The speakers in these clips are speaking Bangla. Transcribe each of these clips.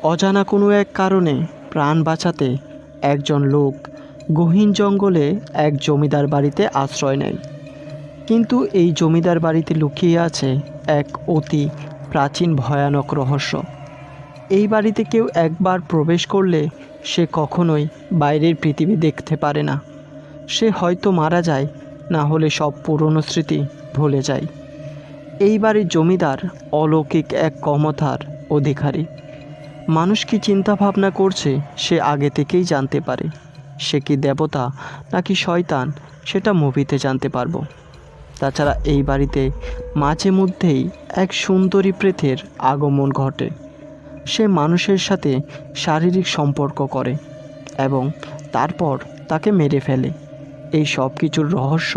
অজানা কোনো এক কারণে প্রাণ বাঁচাতে একজন লোক গহীন জঙ্গলে এক জমিদার বাড়িতে আশ্রয় নেয়। কিন্তু এই জমিদার বাড়িতে লুকিয়ে আছে এক অতি প্রাচীন ভয়ানক রহস্য। এই বাড়িতে কেউ একবার প্রবেশ করলে সে কখনোই বাইরের পৃথিবী দেখতে পারে না। সে হয়তো মারা যায়, না হলে সব পুরনো স্মৃতি ভুলে যায়। এই বাড়ির জমিদার অলৌকিক এক ক্ষমতার অধিকারী। মানুষ কি চিন্তা ভাবনা করছে সে আগে থেকেই জানতে পারে। সে কি দেবতা নাকি শয়তান সেটা মুভিতে জানতে পারবো। তাছাড়া এই বাড়িতে মাঝে মধ্যেই এক সুন্দরী প্রেতের আগমন ঘটে। সে মানুষের সাথে শারীরিক সম্পর্ক করে এবং তারপর তাকে মেরে ফেলে। এই সব কিছুর রহস্য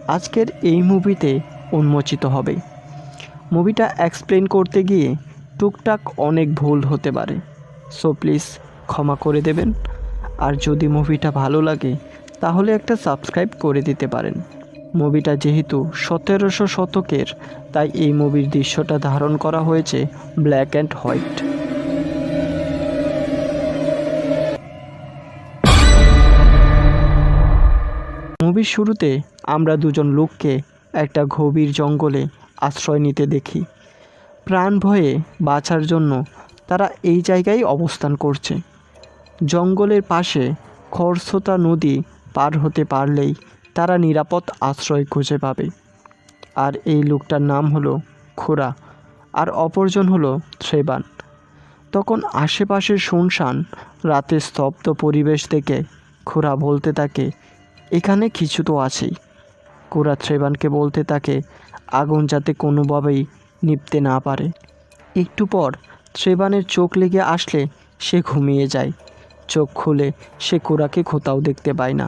আজকের এই মুভিতে উন্মোচিত হবে। মুভিটা এক্সপ্লেন করতে গিয়ে টুকটাক অনেক ভুল হতে পারে, সো প্লিজ ক্ষমা করে দেবেন। আর যদি মুভিটা ভালো লাগে তাহলে একটা সাবস্ক্রাইব করে দিতে পারেন। মুভিটা যেহেতু 1700 শতকের, তাই এই মুভির দৃশ্যটা ধারণ করা হয়েছে ব্ল্যাক অ্যান্ড হোয়াইট। মুভির শুরুতে আমরা দুজন লোককে একটা গভীর জঙ্গলে আশ্রয় নিতে দেখি। প্রাণ ভয়ে বাঁচার জন্য তারা এই জায়গায় অবস্থান করছে। জঙ্গলের পাশে খরস্রোতা নদী পার হতে পারলেই তারা নিরাপদ আশ্রয় খুঁজে পাবে। আর এই লোকটার নাম হলো খুড়া, আর অপরজন হলো থ্রেবান। তখন আশেপাশের শুনশান রাতের স্তব্ধ পরিবেশ দেখে খুড়া বলতে থাকে, এখানে কিছু তো আছেই। খুড়া থ্রেবানকে বলতে থাকে আগুন যাতে কোনোভাবেই নিভতে না পারে। একটু পর থ্রেবানের চোখ লেগে আসলে সে ঘুমিয়ে যায়। চোখ খুলে সে খুড়াকে কোথাও দেখতে পায় না।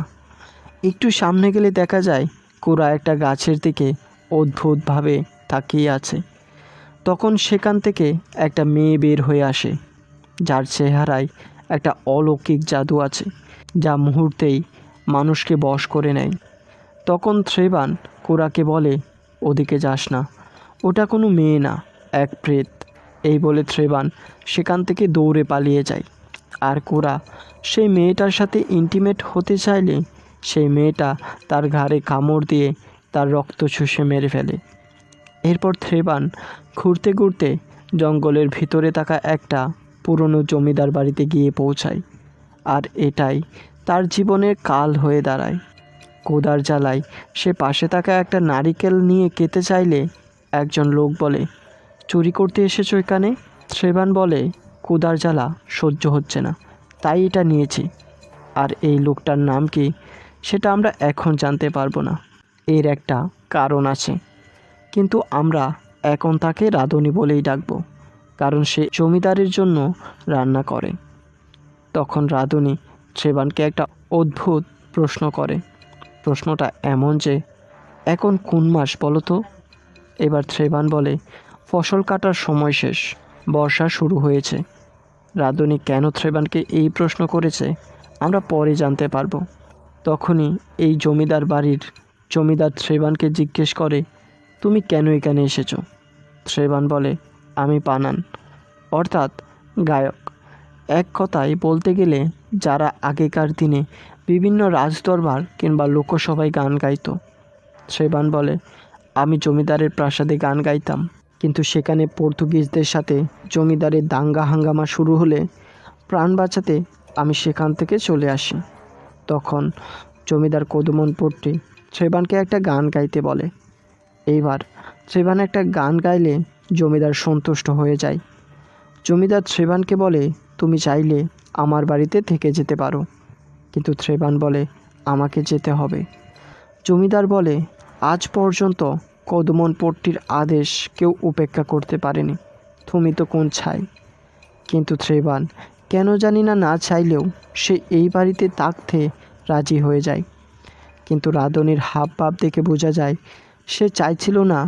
একটু সামনে গেলে দেখা যায় খুড়া একটা গাছের দিকে অদ্ভুতভাবে তাকিয়ে আছে। তখন সেখান থেকে একটা মেয়ে বের হয়ে আসে, যার চেহারায় একটা অলৌকিক জাদু আছে, যা মুহূর্তেই মানুষকে বশ করে নেয়। তখন থ্রেবান খুড়াকে বলে, ওদিকে যাস না, ওটা কোনো মেয়ে না, এক প্রেত। এই বলে থ্রেবান সেখান থেকে দৌড়ে পালিয়ে যায়। আর খুড়া সেই মেয়েটার সাথে ইন্টিমেট হতে চাইলে সেই মেয়েটা তার ঘাড়ে কামড় দিয়ে তার রক্ত চুষে মেরে ফেলে। এরপর থ্রেবান ঘুরতে ঘুরতে জঙ্গলের ভিতরে থাকা একটা পুরনো জমিদার বাড়িতে গিয়ে পৌঁছায়। আর এটাই তার জীবনের কাল হয়ে দাঁড়ায়। ক্ষুধার জ্বালায় সে পাশে থাকা একটা নারিকেল নিয়ে খেতে চাইলে একজন লোক বলে, চুরি করতে এসেছো এখানে? থ্রেবান বলে, ক্ষুধার জ্বালা সহ্য হচ্ছে না, তাই এটা নিয়েছি। আর এই লোকটার নাম কি সেটা আমরা এখন জানতে পারবো না, এর একটা কারণ আছে। কিন্তু আমরা এখন তাকে রাঁধুনি বলেই ডাকবো, কারণ সে জমিদারের জন্য রান্না করে। তখন রাঁধুনি থ্রেবানকে একটা অদ্ভুত প্রশ্ন করে। প্রশ্নটা এমন যে, এখন কোন মাস বলো তো? এবার থ্রেবান বলে, ফসল কাটার সময় শেষ, বর্ষা শুরু হয়েছে। রাঁধুনি কেন থ্রেবানকে এই প্রশ্ন করেছে আমরা পরে জানতে পারবো। তখনই এই জমিদার বাড়ির জমিদার থ্রেবানকে জিজ্ঞেস করে, তুমি কেন এখানে এসেছো? থ্রেবান বলে, আমি পানান, অর্থাৎ গায়ক। এক কথায় বলতে গেলে যারা আগেকার দিনে বিভিন্ন রাজদরবার কিংবা লোকসভায় গান গাইতো। থ্রেবান বলে, আমি জমিদারের প্রাসাদে গান গাইতাম, কিন্তু সেখানে পর্তুগিজদের সাথে জমিদারের দাঙ্গা হাঙ্গামা শুরু হলে প্রাণ বাঁচাতে আমি সেখান থেকে চলে আসি। তখন জমিদার কদমনপট্টি থ্রেবানকে একটা গান গাইতে বলে। এইবার থ্রেবান একটা গান গাইলে জমিদার সন্তুষ্ট হয়ে যায়। জমিদার থ্রেবানকে বলে, তুমি চাইলে আমার বাড়িতে থেকে যেতে পারো। কিন্তু থ্রেবান বলে, আমাকে যেতে হবে। জমিদার বলে, আজ পর্যন্ত কদমনপট্টির আদেশ কেউ উপেক্ষা করতে পারেনি, তুমি তো কোন ছাই। কিন্তু থ্রেবান কেন জানি না চাইলেও সে এই বাড়িতে থাকতে রাজি হয়ে যায়। কিন্তু রাঁধুনির হাব ভাব দেখে বোঝা যায় সে চাইছিল না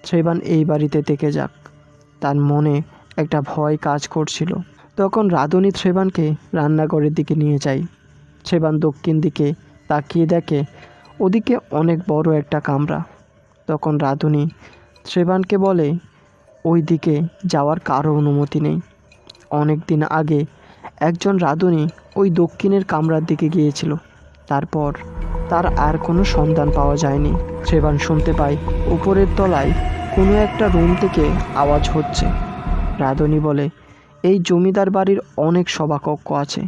থ্রেবান এই বাড়িতে থেকে যাক। তার মনে একটা ভয় কাজ করছিল। তখন রাঁধুনি থ্রেবানকে রান্নাঘরের দিকে নিয়ে যায়। থ্রেবান দক্ষিণ দিকে তাকিয়ে দেখে ওদিকে অনেক বড় একটা কামরা। তখন রাঁধুনি থ্রেবানকে বলে, ওই দিকে যাওয়ার কারো অনুমতি নেই, অনেক দিন আগে একজন রাঁধুনি ওই দক্ষিণের কামরার দিকে গিয়েছিল। তারপর তার আর কোনো সন্ধান পাওয়া যায়নি। ট্রেভান শুনতে পায় উপরের তলায় কোনো একটা রুম থেকে আওয়াজ হচ্ছে। রাঁধুনি বলে, এই জমিদার বাড়ির অনেক সভাকক্ষ আছে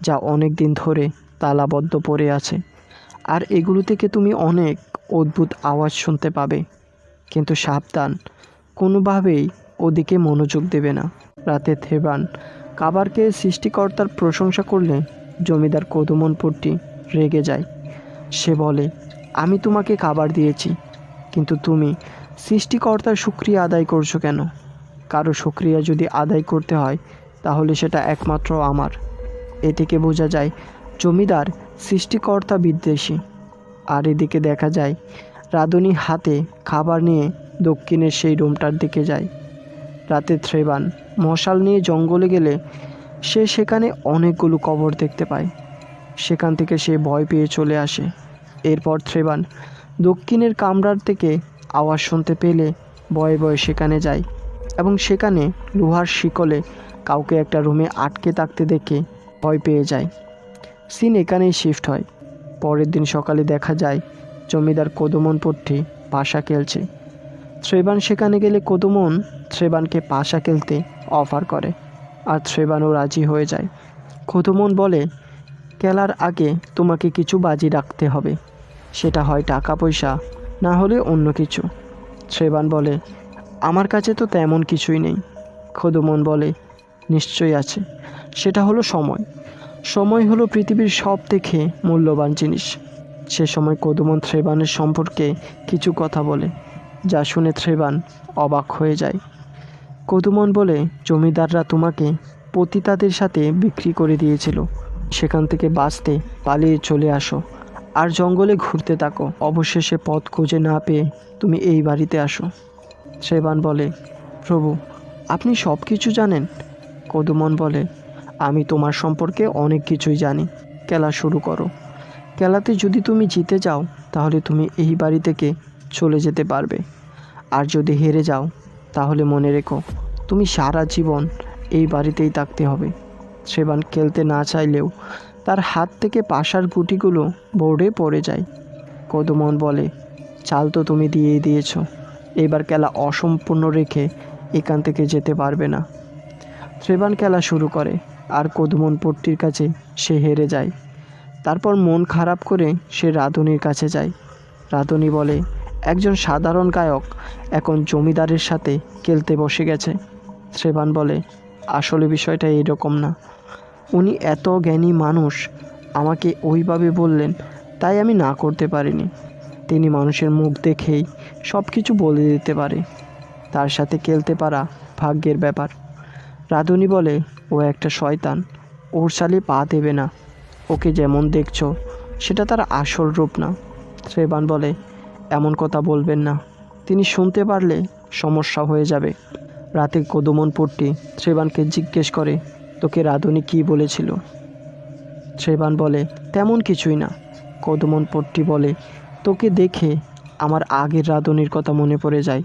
যা অনেক দিন ধরে তালাবদ্ধ পড়ে আছে, আর এগুলো থেকে তুমি অনেক অদ্ভুত আওয়াজ শুনতে পাবে। কিন্তু সাবধান, কোনোভাবেই ওদিকে মনোযোগ দেবে না। রাতে ট্রেভান খাবারকে সৃষ্টিকর্তার প্রশংসা করলে জমিদার কদমনপট্টি রেগে যায়। সে বলে, আমি তোমাকে খাবার দিয়েছি, কিন্তু তুমি সৃষ্টিকর্তার শুকরিয়া আদায় করছো কেন? কারো শুকরিয়া যদি আদায় করতে হয় তাহলে সেটা একমাত্র আমার। এ থেকে বোঝা যায় জমিদার সৃষ্টিকর্তা বিদ্বেষী। আর এদিকে দেখা যায় রাঁধুনি হাতে খাবার নিয়ে দক্ষিণের সেই রুমটার দিকে যায়। রাতে ট্রেভান মশাল নিয়ে জঙ্গলে গেলে সে সেখানে অনেকগুলো কবর দেখতে পায়। সেখান থেকে সে ভয় পেয়ে চলে আসে। এরপর ট্রেভান দক্ষিণের কামরার থেকে আওয়াজ শুনতে পেলে ভয়ে ভয়ে সেখানে যায় এবং সেখানে লোহার শিকলে কাউকে একটা রুমে আটকে থাকতে দেখে ভয় পেয়ে যায়। সিন এখানেই শিফট হয়। পরের দিন সকালে দেখা যায় জমিদার কদমনপট্টি পাশা খেলছে। ট্রেভান সেখানে গেলে কদমন ট্রেভানকে পাশা খেলতে অফার করে, আর ট্রেভানও রাজি হয়ে যায়। কদমন বলে, খেলার আগে তোমাকে কিছু বাজি রাখতে হবে, সেটা হয় টাকা পয়সা, না হলে অন্য কিছু। ট্রেভান বলে, আমার কাছে তো তেমন কিছুই নেই। কদমন বলে, নিশ্চয়ই আছে, সেটা হলো সময়। সময় হলো পৃথিবীর সব থেকে মূল্যবান জিনিস। সে সময় কদমন ট্রেভানের সম্পর্কে কিছু কথা বলে, যা শুনে ট্রেভান অবাক হয়ে যায়। কদমন বলে, জমিদাররা তোমাকে পতিতাদের সাথে বিক্রি করে দিয়েছিল। সেখান থেকে বাঁচতে পালিয়ে চলে আসো আর জঙ্গলে ঘুরতে থাকো। অবশেষে পথ খুঁজে না পেয়ে তুমি এই বাড়িতে আসো। ট্রেভান বলে, প্রভু, আপনি সব কিছু জানেন? কদমন বলে, আমি তোমার সম্পর্কে অনেক কিছুই জানি। খেলা শুরু করো। খেলাতে যদি তুমি জিতে যাও তাহলে তুমি এই বাড়ি থেকে চলে যেতে পারবে, আর যদি হেরে যাও তাহলে মনে রেখো তুমি সারা জীবন এই বাড়িতেই থাকতে হবে। ট্রেভান খেলতে না চাইলেও তার হাত থেকে পাশার গুটিগুলো বোর্ডে পড়ে যায়। কদমন বলে, চাল তো তুমি দিয়েই দিয়েছ, এবার খেলা অসম্পূর্ণ রেখে এখান থেকে যেতে পারবে না। ট্রেভান খেলা শুরু করে, আর কদমনপট্টির কাছে সে হেরে যায়। তারপর মন খারাপ করে সে রাঁধুনির কাছে যায়। রাঁধুনি বলে, একজন সাধারণ গায়ক এখন জমিদারের সাথে খেলতে বসে গেছে। ট্রেভান বলে, আসলে বিষয়টা এইরকম না। উনি এত জ্ঞানী মানুষ, আমাকে ওইভাবে বললেন, তাই আমি না করতে পারিনি। তিনি মানুষের মুখ দেখেই সব কিছু বলে দিতে পারে। তার সাথে খেলতে পারা ভাগ্যের ব্যাপার। রাঁধুনি বলে, ও একটা শয়তান, ওর চালে পা দেবে না। ওকে যেমন দেখছো সেটা তার আসল রূপ না। ট্রেভান বলে, এমন কথা বলবেন না, তিনি শুনতে পারলে সমস্যা হয়ে যাবে। রাতে কদমনপট্টি ট্রেভানকে জিজ্ঞেস করে, তোকে রাঁধুনি কী বলেছিল? ট্রেভান বলে, তেমন কিছুই না। কদমনপট্টি বলে, তোকে দেখে আমার আগের রাঁধুনির কথা মনে পড়ে যায়।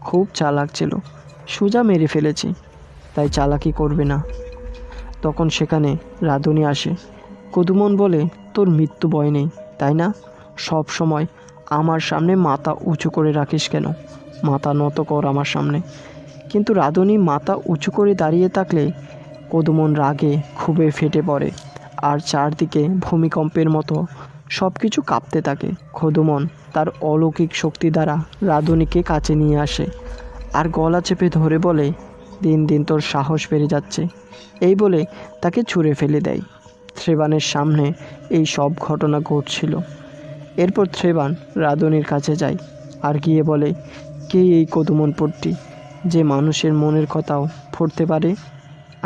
খুব চালাক ছিল, সোজা মেরে ফেলেছি, তাই চালাকি করবে না। তখন সেখানে রাঁধুনি আসে। কদমন বলে, তোর মৃত্যু ভয় নেই তাই না? সব সময় আমার সামনে মাথা উঁচু করে রাখিস কেন? মাথা নত কর আমার সামনে। কিন্তু রাঁধুনি মাথা উঁচু করে দাঁড়িয়ে থাকলে কদমন রাগে ক্ষোভে ফেটে পড়ে, আর চারদিকে ভূমিকম্পের মতো সব কিছু কাঁপতে থাকে। কদমন তার অলৌকিক শক্তি দ্বারা রাঁধুনিকে কাছে নিয়ে আসে আর গলা চেপে ধরে বলে, দিন দিন তোর সাহস বেড়ে যাচ্ছে, এই বলে তাকে ছুঁড়ে ফেলে দেয়। ট্রেভানের সামনে এই সব ঘটনা ঘটছিল। এরপর ট্রেভান রাঁধুনির কাছে যায় আর গিয়ে বলে, কে এই কদমনপট্টি, যে মানুষের মনের কথাও পড়তে পারে?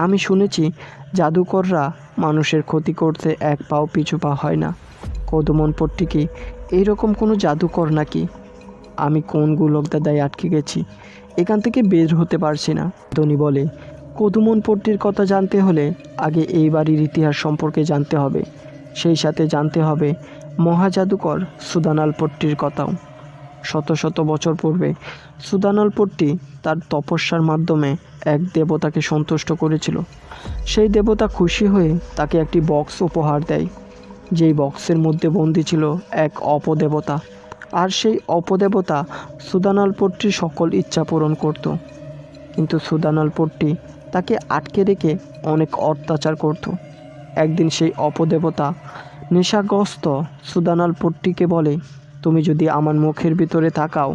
আমি শুনেছি জাদুকররা মানুষের ক্ষতি করতে এক পাও পিছু পা হয় না। কদমনপট্টি কি এইরকম কোনো জাদুকর নাকি? আমি কোন গোলকদাদায় আটকে গেছি, এখান থেকে বের হতে পারছি না। ধনী বলে, কদমনপট্টির কথা জানতে হলে আগে এই বাড়ির ইতিহাস সম্পর্কে জানতে হবে, সেই সাথে জানতে হবে মহাজাদুকর সুদানালপট্টির কথাও। শত শত বছর পূর্বে সুদানালপট্টি তার তপস্যার মাধ্যমে এক দেবতাকে সন্তুষ্ট করেছিল। সেই দেবতা খুশি হয়ে তাকে একটি বক্স উপহার দেয়, যেই বক্সের মধ্যে বন্দী ছিল এক অপদেবতা। আর সেই অপদেবতা সুদানালপট্টির সকল ইচ্ছা পূরণ করত। কিন্তু সুদানালপট্টি তাকে আটকে রেখে অনেক অত্যাচার করত। একদিন সেই অপদেবতা নেশাগ্রস্ত সুদানালপট্টিকে বলে, তুমি যদি আমার মুখের ভিতরে তাকাও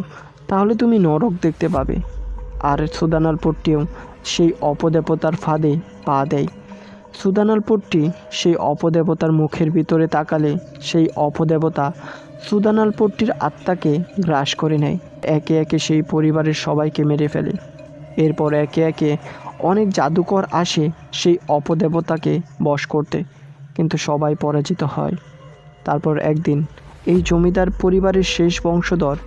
তাহলে তুমি নরক দেখতে পাবে। আর সুদানালপট্টিও সেই অপদেবতার ফাঁদে পা দেয়। সুদানালপট্টি সেই অপদেবতার মুখের ভিতরে তাকালে সেই অপদেবতা সুদানালপট্টির আত্মাকে গ্রাস করে নেয়। একে একে সেই পরিবারের সবাইকে মেরে ফেলে। এরপর একে একে অনেক জাদুকর আসে সেই অপদেবতাকে বশ করতে, কিন্তু সবাই পরাজিত হয়। তারপর একদিন এই জমিদার পরিবারের শেষ বংশধর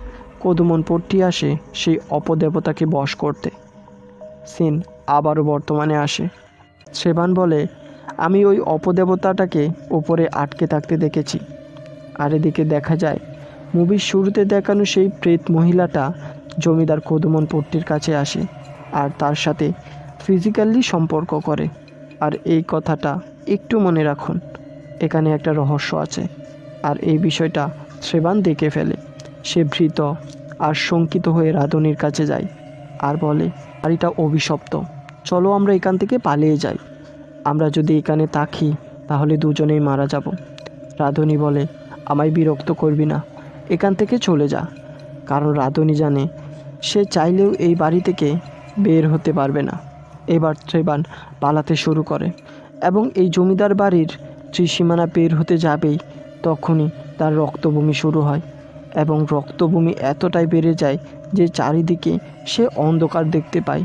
কদুমনপট্টি আসে সেই অপদেবতাকে বশ করতে। সিন আবারও বর্তমানে আসে। সেবান বলে, আমি ওই অপদেবতাটাকে উপরে আটকে থাকতে দেখেছি। আর এদিকে দেখা যায় মুভির শুরুতে দেখানো সেই প্রেত মহিলাটা জমিদার কদুমনপট্টির কাছে আসে আর তার সাথে ফিজিক্যালি সম্পর্ক করে। আর এই কথাটা একটু মনে রাখুন, এখানে একটা রহস্য আছে। আর এই বিষয়টা সেবান দেখে ফেলে। সে ভীত আর শঙ্কিত হয়ে রাধুনির কাছে যায় আর বলে, বাড়িটা অভিশপ্ত, চলো আমরা এখান থেকে পালিয়ে যাই। আমরা যদি এখানে থাকি তাহলে দুজনেই মারা যাব। রাধুনি বলে, আমায় বিরক্ত করবি না, এখান থেকে চলে যা। কারণ রাধুনি জানে সে চাইলেও এই বাড়ি থেকে বের হতে পারবে না। এবার সেবান পালাতে শুরু করে এবং এই জমিদার বাড়ির ত্রিসীমানা বের হতে যাবেই তখনই তার রক্তবমি শুরু হয় এবং রক্তবমি এতটাই বেড়ে যায় যে চারিদিকে সে অন্ধকার দেখতে পায়।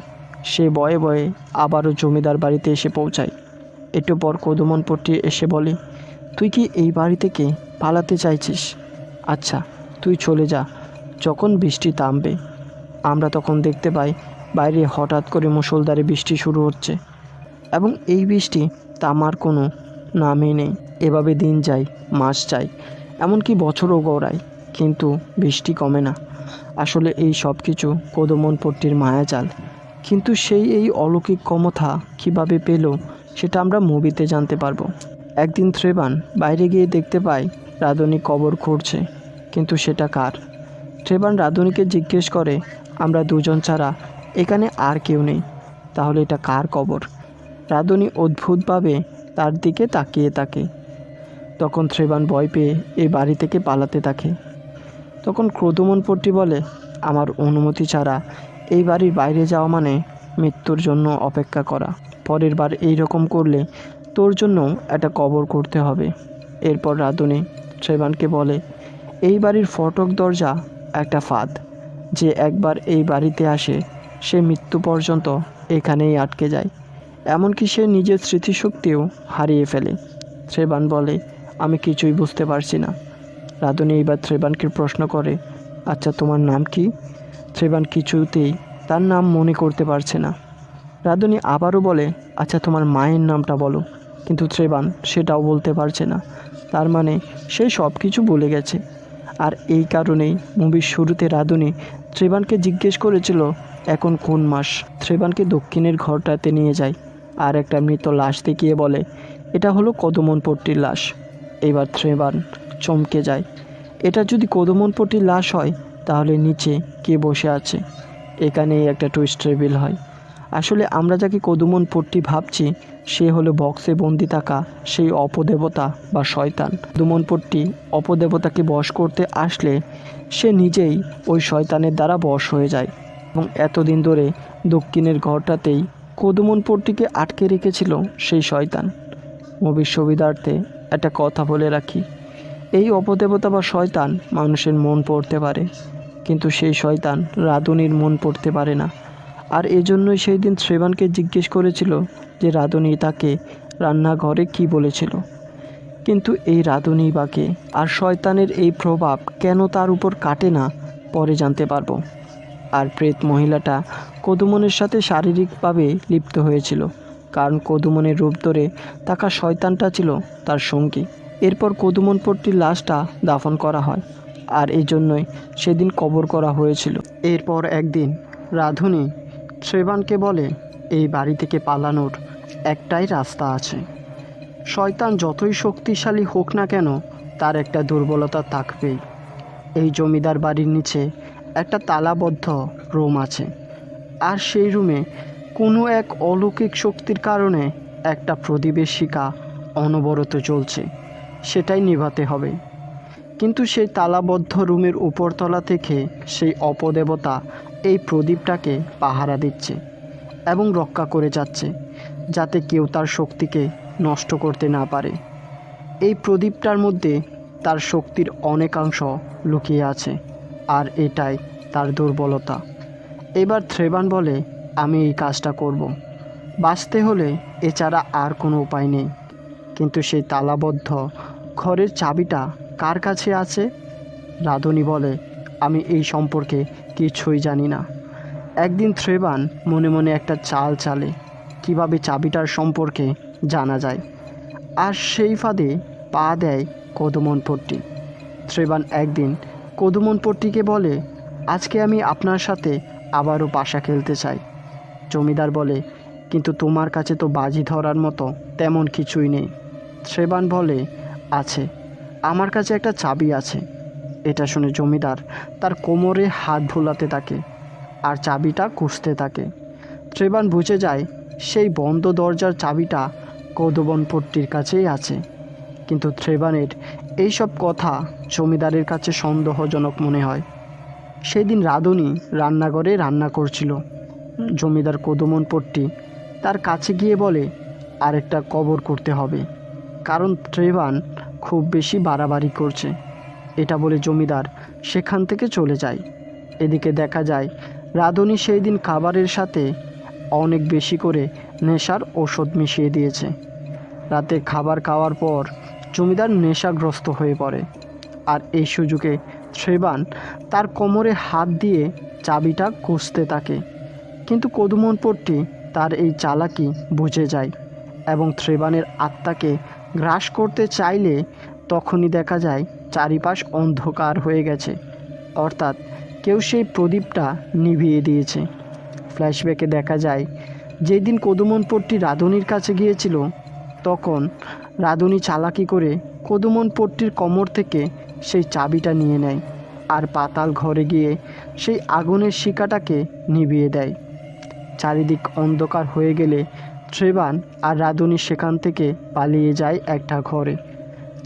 সে ভয়ে ভয়ে আবারও জমিদার বাড়িতে এসে পৌঁছায়। একটু পর কদুমনপট্টি এসে বলে, তুই কি এই বাড়ি থেকে পালাতে চাইছিস? আচ্ছা, তুই চলে যা, যখন বৃষ্টি থামবে। আমরা তখন দেখতে পাই বাইরে হঠাৎ করে মুষলধারে বৃষ্টি শুরু হচ্ছে এবং এই বৃষ্টি থামার কোনো নামই নেই। এভাবে দিন যায়, মাস যায়, এমনকি বছরও গড়ায়, কিন্তু বৃষ্টি কমে না। আসলে এই সব কিছু কদুমনপট্টির মায়াজাল। কিন্তু সেই এই অলৌকিক ক্ষমতা কীভাবে পেল সেটা আমরা মুভিতে জানতে পারবো। একদিন সেবান বাইরে গিয়ে দেখতে পায় রাধুনি কবর খুঁড়ছে, কিন্তু সেটা কার? সেবান রাধুনিকে জিজ্ঞেস করে, আমরা দুজন ছাড়া এখানে আর কেউ নেই, তাহলে এটা কার কবর? রাধুনি অদ্ভুতভাবে তার দিকে তাকিয়ে থাকে। তখন সেবান ভয় পেয়ে এই বাড়ি থেকে পালাতে থাকে। তখন কদুমনপট্টি বলে, আমার অনুমতি ছাড়া এই বাড়ির বাইরে যাওয়া মানে মৃত্যুর জন্য অপেক্ষা করা। পরের বার এই রকম করলে তোর জন্য একটা কবর করতে হবে। এরপর রাধুনি সেবানকে বলে, এই বাড়ির ফটক দরজা একটা ফাঁদ। যে একবার এই বাড়িতে আসে সে মৃত্যু পর্যন্ত এখানেই আটকে যায়, এমনকি সে নিজের স্মৃতিশক্তিও হারিয়ে ফেলে। সেবান বলে, আমি কিছুই বুঝতে পারছি না। রাধুনি এইবার সেবানকে প্রশ্ন করে, আচ্ছা তোমার নাম কি? সেবান কিছুতেই তার নাম মনে করতে পারছে না। রাধুনি আবারও বলে, আচ্ছা তোমার মায়ের নামটা বলো। কিন্তু সেবান সেটাও বলতে পারছে না। তার মানে সে সব কিছু বলে গেছে। আর এই কারণেই মুভির শুরুতে রাধুনি সেবানকে জিজ্ঞেস করেছিল এখন কোন মাস। সেবানকে দক্ষিণের ঘরটাতে নিয়ে যায় আর একটা মৃত লাশ দেখিয়ে বলে, এটা হলো কদুমনপট্টির লাশ। এবার সেবান চমকে যায়। এটা যদি কদুমনপট্টির লাশ হয় তাহলে নিচে কে বসে আছে? এখানেই একটা টুইস্ট রিভিল হয়। আসলে আমরা যাকে কদুমনপট্টি ভাবছি সে হলো বক্সে বন্দি থাকা সেই অপদেবতা বা শয়তান। কদুমনপট্টি অপদেবতাকে বশ করতে আসলে সে নিজেই ওই শয়তানের দ্বারা বশ হয়ে যায় এবং এতদিন ধরে দক্ষিণের ঘরটাতেই কদুমনপট্টিকে আটকে রেখেছিল সেই শয়তান। মুভির সুবিধার্থে একটা কথা বলে রাখি, এই অপদেবতা বা শয়তান মানুষের মন পড়তে পারে, কিন্তু সেই শয়তান রাধুনির মন পড়তে পারে না। আর এজন্যই সেই দিন সেবানকে জিজ্ঞেস করেছিল যে রাধুনি তাকে রান্নাঘরে কি বলেছিল। কিন্তু এই রাধুনি বাকে আর শয়তানের এই প্রভাব কেন তার উপর কাটে না পরে জানতে পারবো। আর প্রেত মহিলাটা কদুমনের সাথে শারীরিকভাবে লিপ্ত হয়েছিল, কারণ কদুমনের রূপ ধরে থাকা শয়তানটা ছিল তার সঙ্গী। এরপর কদুমনপট্টির লাশটা দাফন করা হয় আর এই জন্যই সেদিন কবর করা হয়েছিল। এরপর একদিন রাঁধুনি ট্রেভানকে বলে, এই বাড়ি থেকে পালানোর একটাই রাস্তা আছে। শয়তান যতই শক্তিশালী হোক না কেন, তার একটা দুর্বলতা থাকবেই। এই জমিদার বাড়ির নিচে একটা তালাবদ্ধ রুম আছে, আর সেই রুমে কোনো এক অলৌকিক শক্তির কারণে একটা প্রদীপের শিখা অনবরত জ্বলছে, সেটাই নিভাতে হবে। কিন্তু সেই তালাবদ্ধ রুমের উপরতলা থেকে সেই অপদেবতা এই প্রদীপটাকে পাহারা দিচ্ছে এবং রক্ষা করে যাচ্ছে, যাতে কেউ তার শক্তিকে নষ্ট করতে না পারে। এই প্রদীপটার মধ্যে তার শক্তির অনেকাংশ লুকিয়ে আছে, আর এটাই তার দুর্বলতা। এবার ট্রেভান বলে, আমি এই কাজটা করব। বাঁচতে হলে এছাড়া আর কোনো উপায় নেই। কিন্তু সেই তালাবদ্ধ ঘরের চাবিটা কার কাছে আছে? রাঁধুনি বলে, আমি এই সম্পর্কে কিছুই জানি না। একদিন ট্রেভান মনে মনে একটা চাল চালে কিভাবে চাবিটার সম্পর্কে জানা যায়, আর সেই ফাঁদে পা দেয় কদমনপট্টি। ট্রেভান একদিন কদমনপট্টিকে বলে, আজকে আমি আপনার সাথে আবারও পাশা খেলতে চাই। জমিদার বলে, কিন্তু তোমার কাছে তো বাজি ধরার মতো তেমন কিছুই নেই। ট্রেভান বলে, আছে, আমার কাছে একটা চাবি আছে। এটা শুনে জমিদার তার কোমরে হাত ভোলাতে থাকে আর চাবিটা খুঁজতে থাকে। ট্রেভান বুঝে যায় সেই বন্ধ দরজার চাবিটা কদমনপট্টির কাছেই আছে। কিন্তু ট্রেভানের এইসব কথা জমিদারের কাছে সন্দেহজনক মনে হয়। সেই দিন রাঁধুনি রান্নাঘরে রান্না করছিল। জমিদার কদমনপট্টি তার কাছে গিয়ে বলে, আরেকটা কবর করতে হবে, কারণ ট্রেভান খুব বেশি বাড়াবাড়ি করছে। এটা বলে জমিদার সেখান থেকে চলে যায়। এদিকে দেখা যায় রাঁধুনি সেই দিন খাবারের সাথে অনেক বেশি করে নেশার ওষুধ মিশিয়ে দিয়েছে। রাতে খাবার খাওয়ার পর জমিদার নেশাগ্রস্ত হয়ে পড়ে, আর এই সুযোগে ট্রেভান তার কোমরে হাত দিয়ে চাবিটা খুঁজতে থাকে। কিন্তু কদমনপট্টি তার এই চালাকি বুঝে যায় এবং ট্রেভানের আত্মাকে গ্রাস করতে চাইলে তখনই দেখা যায় চারিপাশ অন্ধকার হয়ে গেছে, অর্থাৎ কেউ সেই প্রদীপটা নিভিয়ে দিয়েছে। ফ্ল্যাশব্যাকে দেখা যায় যেদিন কদমনপট্টি রাঁধুনির কাছে গিয়েছিল, তখন রাঁধুনি চালাকি করে কদমনপট্টির কোমর থেকে সেই চাবিটা নিয়ে নেয় আর পাতাল ঘরে গিয়ে সেই আগুনের শিখাটাকে নিভিয়ে দেয়। চারিদিক অন্ধকার হয়ে গেলে ট্রেভান আর রাঁধুনি সেখান থেকে পালিয়ে যায় একটা ঘরে,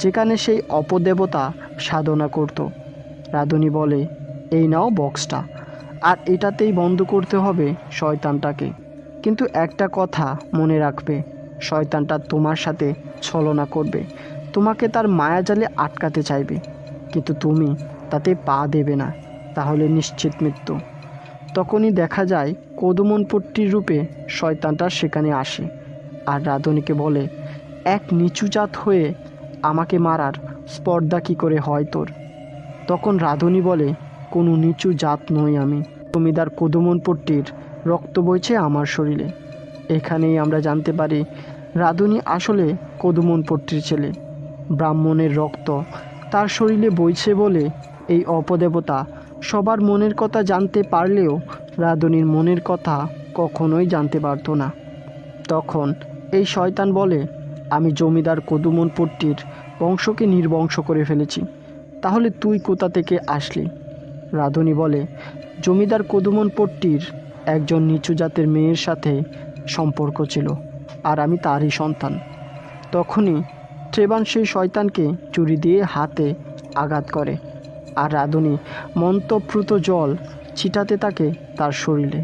যেখানে সেই অপদেবতা সাধনা করত। রাঁধুনি বলে, এই নাও বক্সটা, আর এটাতেই বন্ধ করতে হবে শয়তানটাকে। কিন্তু একটা কথা মনে রাখবে, শয়তানটা তোমার সাথে ছলনা করবে, তোমাকে তার মায়াজালে আটকাতে চাইবে, কিন্তু তুমি তাতে পা দেবে না, তাহলে নিশ্চিত মৃত্যু। তখনই দেখা যায় কদমনপট্টির রূপে শয়তানটা সেখানে আসে আর রাঁধুনিকে বলে, এক নিচু জাত হয়ে আমাকে মারার স্পর্ধা কী করে হয় তোর? তখন রাঁধুনি বলে, কোনো নিচু জাত নই আমি। জমিদার কদমনপট্টির রক্ত বইছে আমার শরীরে। এখানেই আমরা জানতে পারি রাঁধুনি আসলে কদমনপট্টির ছেলে। ব্রাহ্মণের রক্ত তার শরীরে বইছে বলে এই অপদেবতা সবার মনের কথা জানতে পারলেও রাঁধুনির মনের কথা কখনোই জানতে পারত না। তখন এই শয়তান বলে, আমি জমিদার কদমনপট্টির বংশকে নির্বংশ করে ফেলেছি, তাহলে তুই কোথা থেকে আসলি? রাঁধুনি বলে, জমিদার কদমনপট্টির একজন নিচু জাতের মেয়ের সাথে সম্পর্ক ছিল, আর আমি তারই সন্তান। তখনই ট্রেভান সেই শয়তানকে ছুরি দিয়ে হাতে আঘাত করে, আর রাঁধুনি মন্ত্রপ্রুত জল ছিটাতে থাকে তার শরীরে।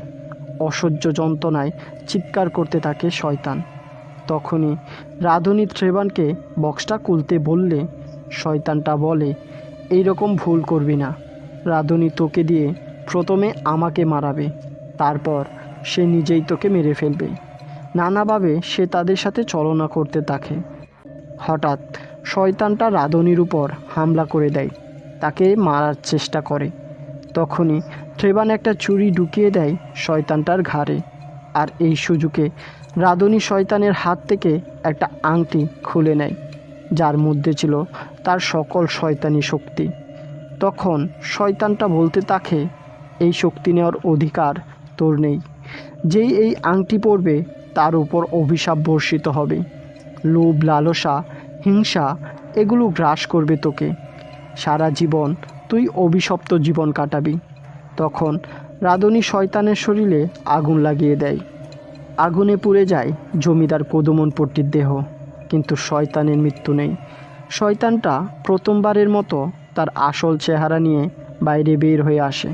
অসহ্য যন্ত্রণায় চিৎকার করতে থাকে শয়তান। তখনই রাঁধুনি ট্রেভানকে বক্সটা খুলতে বললে শয়তানটা বলে, এই রকম ভুল করবি না, রাঁধুনি তোকে দিয়ে প্রথমে আমাকে মারাবে, তারপর সে নিজেই তোকে মেরে ফেলবে। নানাভাবে সে তাদের সাথে ছলনা করতে থাকে। হঠাৎ শয়তানটা রাঁধুনির উপর হামলা করে দেয়, তাকে মারার চেষ্টা করে। তখনই ট্রেভান একটা ছুরি ঢুকিয়ে দেয় শয়তানটার ঘাড়ে, আর এই সুযোগে রাঁধুনি শয়তানের হাত থেকে একটা আংটি খুলে নেয়, যার মধ্যে ছিল তার সকল শয়তানি শক্তি। তখন শয়তানটা বলতে থাকে, এই শক্তি নেওয়ার অধিকার তোর নেই। যেই এই আংটি পরবে তার উপর অভিশাপ বর্ষিত হবে। লোভ, লালসা, হিংসা এগুলো গ্রাস করবে তোকে। সারা জীবন তুই অভিশপ্ত জীবন কাটাবি। তখন রাধুনী শয়তানের শরীরে আগুন লাগিয়ে দেয়। আগুনে পুড়ে যায় জমিদার কদমনপট্টির দেহ, কিন্তু শয়তানের মৃত্যু নেই। শয়তানটা প্রথমবারের মতো তার আসল চেহারা নিয়ে বাইরে বের হয়ে আসে।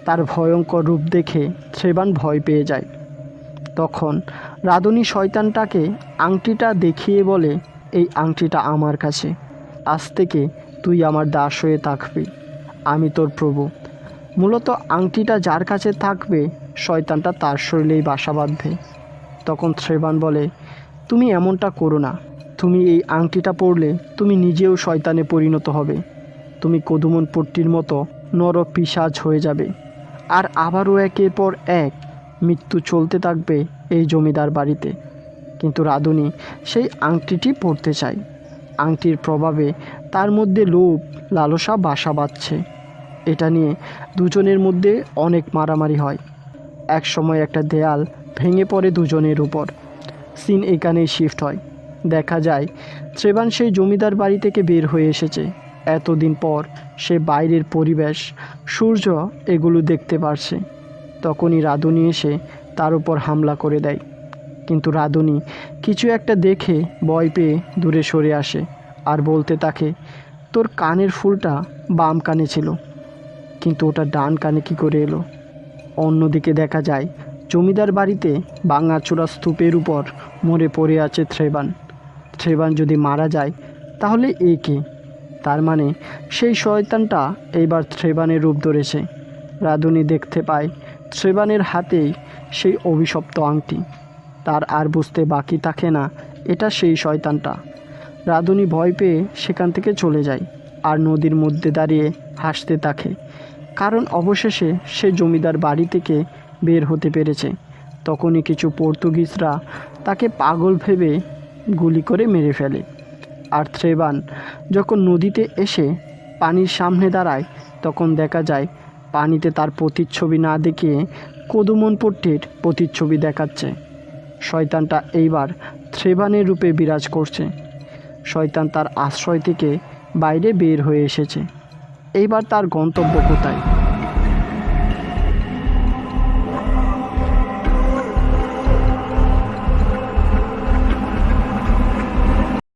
তার ভয়ঙ্কর রূপ দেখে থ্রেবান ভয় পেয়ে যায়। তখন রাধুনী শয়তানটাকে আংটিটা দেখিয়ে বলে, এই আংটিটা আমার কাছে। আজ থেকে তুই আমার দাস হয়ে থাকবি, আমি তোর প্রভু। মূলত আংটিটা যার কাছে থাকবে শয়তানটা তার শরীরেই বাসা বাঁধবে। তখন থ্রেবান বলে, তুমি এমনটা করো না। তুমি এই আংটিটা পরলে তুমি নিজেও শয়তানে পরিণত হবে। তুমি কদমনপট্টির মতো নরপিশাচ হয়ে যাবে। আর আবারও একের পর এক মৃত্যু চলতে থাকবে এই জমিদার বাড়িতে। কিন্তু রাধুনী সেই আংটিটি পরতে চায়। আংটির প্রভাবে তার মধ্যে লোভ, লালসা বাসা বাঁধছে। এটা নিয়ে দুজনের মধ্যে অনেক মারামারি হয়। এক সময় একটা দেয়াল ভেঙে পড়ে দুজনের উপর। সিন এখানেই শিফট হয়। দেখা যায় থ্রেবান সেই জমিদার বাড়ি থেকে বের হয়ে এসেছে। এতদিন পর সে বাইরের পরিবেশ, সূর্য এগুলো দেখতে পারছে। তখনই রাধুনী এসে তার উপর হামলা করে দেয়। কিন্তু রাধুনী কিছু একটা দেখে ভয় পেয়ে দূরে সরে আসে আর বলতে থাকে, তোর কানের ফুলটা বাম কানে ছিল, কিন্তু ওটা ডান কানে কী করে এলো? অন্যদিকে দেখা যায় জমিদার বাড়িতে ভাঙাচোরা স্তূপের উপর মরে পড়ে আছে থ্রেবান। থ্রেবান যদি মারা যায় তাহলে এ কে? তার মানে সেই শয়তানটা এইবার থ্রেবানের রূপ ধরেছে। রাধুনী দেখতে পায় থ্রেবানের হাতেই সেই অভিশপ্ত আংটি। তার আর বুঝতে বাকি থাকে না এটা সেই শয়তানটা। রাধুনী ভয় পেয়ে সেখান থেকে চলে যায় আর নদীর মধ্যে দাঁড়িয়ে হাসতে থাকে, কারণ অবশেষে সে জমিদার বাড়ি থেকে বের হতে পেরেছে। তখনই কিছু পর্তুগিজরা তাকে পাগল ভেবে গুলি করে মেরে ফেলে। আর থ্রেবান যখন নদীতে এসে পানির সামনে দাঁড়ায় তখন দেখা যায় পানিতে তার প্রতিচ্ছবি না দেখিয়ে কদমনপট্টির প্রতিচ্ছবি দেখাচ্ছে। শয়তানটা এইবার থ্রেবানের রূপে বিরাজ করছে। শয়তান তার আশ্রয় থেকে বাইরে বের হয়ে এসেছে। এইবার তার গন্তব্য কোথায়?